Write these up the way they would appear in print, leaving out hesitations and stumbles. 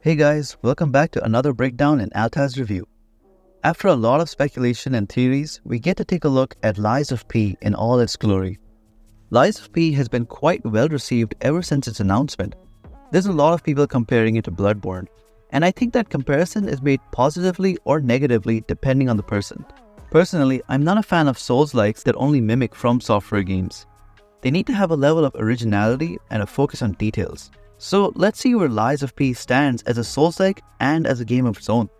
Hey guys, welcome back to another breakdown in Altaz-Review. After a lot of speculation and theories, we get to take a look at Lies of P in all its glory. Lies of P has been quite well received ever since its announcement. There's a lot of people comparing it to Bloodborne, and I think that comparison is made positively or negatively depending on the person. Personally, I'm not a fan of Souls-likes that only mimic From Software games. They need to have a level of originality and a focus on details. So let's see where Lies of P stands as a Souls-like and as a game of its own.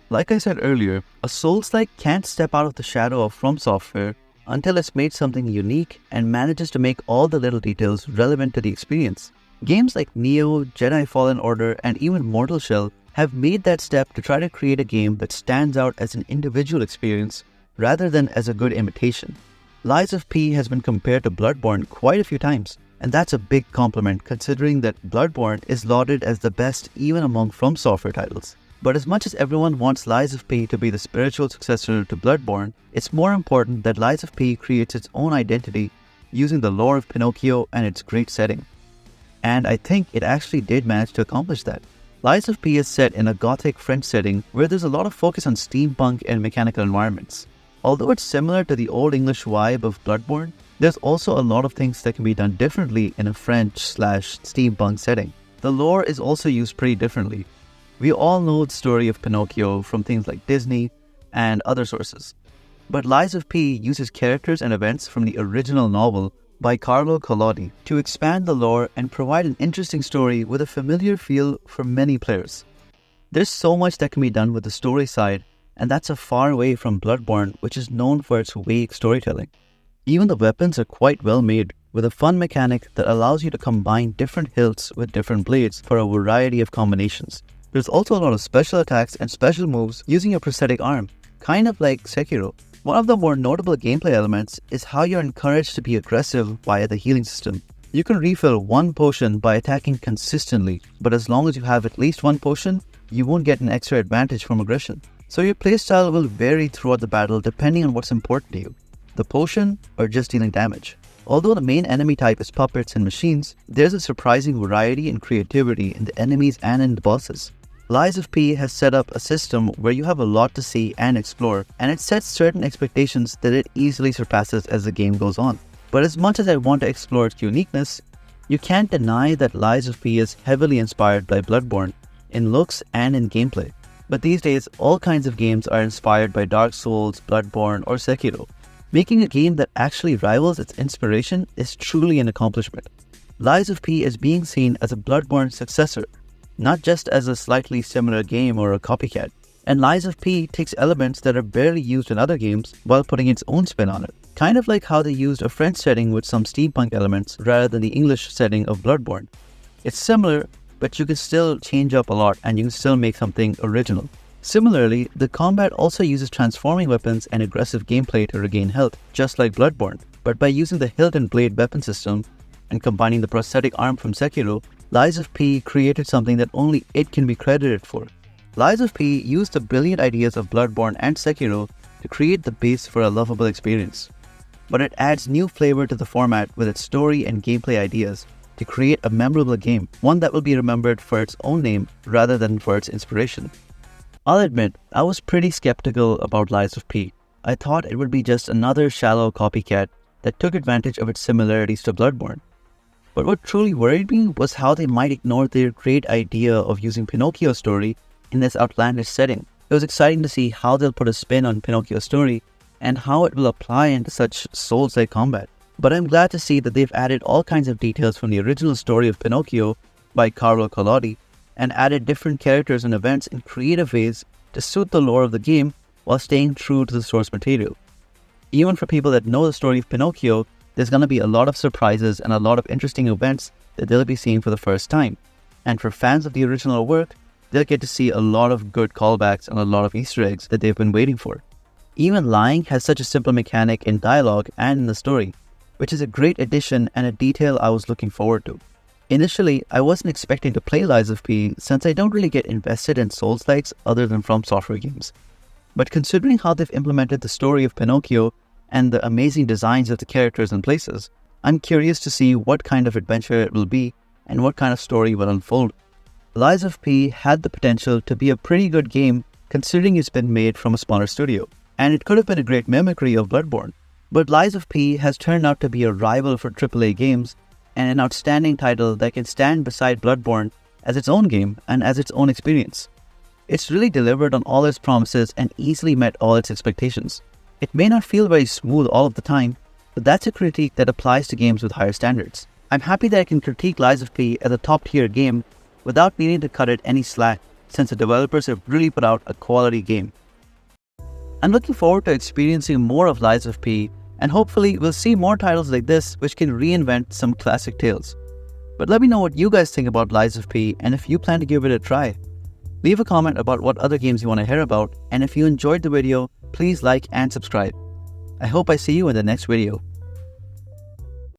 Like I said earlier, a Souls-like can't step out of the shadow of From Software until it's made something unique and manages to make all the little details relevant to the experience. Games like Neo, Jedi Fallen Order, and even Mortal Shell have made that step to try to create a game that stands out as an individual experience rather than as a good imitation. Lies of P has been compared to Bloodborne quite a few times, and that's a big compliment considering that Bloodborne is lauded as the best even among From Software titles. But as much as everyone wants Lies of P to be the spiritual successor to Bloodborne, it's more important that Lies of P creates its own identity using the lore of Pinocchio and its great setting. And I think it actually did manage to accomplish that. Lies of P is set in a gothic French setting where there's a lot of focus on steampunk and mechanical environments. Although it's similar to the Old English vibe of Bloodborne, there's also a lot of things that can be done differently in a French/steampunk setting. The lore is also used pretty differently. We all know the story of Pinocchio from things like Disney and other sources. But Lies of P uses characters and events from the original novel by Carlo Collodi to expand the lore and provide an interesting story with a familiar feel for many players. There's so much that can be done with the story side, and that's a far way from Bloodborne, which is known for its vague storytelling. Even the weapons are quite well made, with a fun mechanic that allows you to combine different hilts with different blades for a variety of combinations. There's also a lot of special attacks and special moves using a prosthetic arm, kind of like Sekiro. One of the more notable gameplay elements is how you're encouraged to be aggressive via the healing system. You can refill one potion by attacking consistently, but as long as you have at least one potion, you won't get an extra advantage from aggression. So your playstyle will vary throughout the battle depending on what's important to you, the potion or just dealing damage. Although the main enemy type is puppets and machines, there's a surprising variety and creativity in the enemies and in the bosses. Lies of P has set up a system where you have a lot to see and explore, and it sets certain expectations that it easily surpasses as the game goes on. But as much as I want to explore its uniqueness, you can't deny that Lies of P is heavily inspired by Bloodborne, in looks and in gameplay. But these days, all kinds of games are inspired by Dark Souls, Bloodborne, or Sekiro. Making a game that actually rivals its inspiration is truly an accomplishment. Lies of P is being seen as a Bloodborne successor, not just as a slightly similar game or a copycat. And Lies of P takes elements that are barely used in other games while putting its own spin on it. Kind of like how they used a French setting with some steampunk elements rather than the English setting of Bloodborne. It's similar, but you can still change up a lot and you can still make something original. Similarly, the combat also uses transforming weapons and aggressive gameplay to regain health, just like Bloodborne. But by using the hilt and blade weapon system and combining the prosthetic arm from Sekiro, Lies of P created something that only it can be credited for. Lies of P used the brilliant ideas of Bloodborne and Sekiro to create the base for a lovable experience. But it adds new flavor to the format with its story and gameplay ideas to create a memorable game, one that will be remembered for its own name rather than for its inspiration. I'll admit, I was pretty skeptical about Lies of P. I thought it would be just another shallow copycat that took advantage of its similarities to Bloodborne. But what truly worried me was how they might ignore their great idea of using Pinocchio's story in this outlandish setting. It was exciting to see how they'll put a spin on Pinocchio's story and how it will apply into such Souls-like combat. But I'm glad to see that they've added all kinds of details from the original story of Pinocchio by Carlo Collodi and added different characters and events in creative ways to suit the lore of the game while staying true to the source material. Even for people that know the story of Pinocchio, there's going to be a lot of surprises and a lot of interesting events that they'll be seeing for the first time. And for fans of the original work, they'll get to see a lot of good callbacks and a lot of Easter eggs that they've been waiting for. Even lying has such a simple mechanic in dialogue and in the story, which is a great addition and a detail I was looking forward to. Initially, I wasn't expecting to play Lies of P since I don't really get invested in Souls-likes other than From Software games. But considering how they've implemented the story of Pinocchio and the amazing designs of the characters and places, I'm curious to see what kind of adventure it will be and what kind of story will unfold. Lies of P had the potential to be a pretty good game considering it's been made from a smaller studio, and it could have been a great mimicry of Bloodborne. But Lies of P has turned out to be a rival for AAA games and an outstanding title that can stand beside Bloodborne as its own game and as its own experience. It's really delivered on all its promises and easily met all its expectations. It may not feel very smooth all of the time, but that's a critique that applies to games with higher standards. I'm happy that I can critique Lies of P as a top tier game without needing to cut it any slack, since the developers have really put out a quality game. I'm looking forward to experiencing more of Lies of P, and hopefully we'll see more titles like this which can reinvent some classic tales. But let me know what you guys think about Lies of P and if you plan to give it a try. Leave a comment about what other games you want to hear about, and if you enjoyed the video, please like and subscribe. I hope I see you in the next video.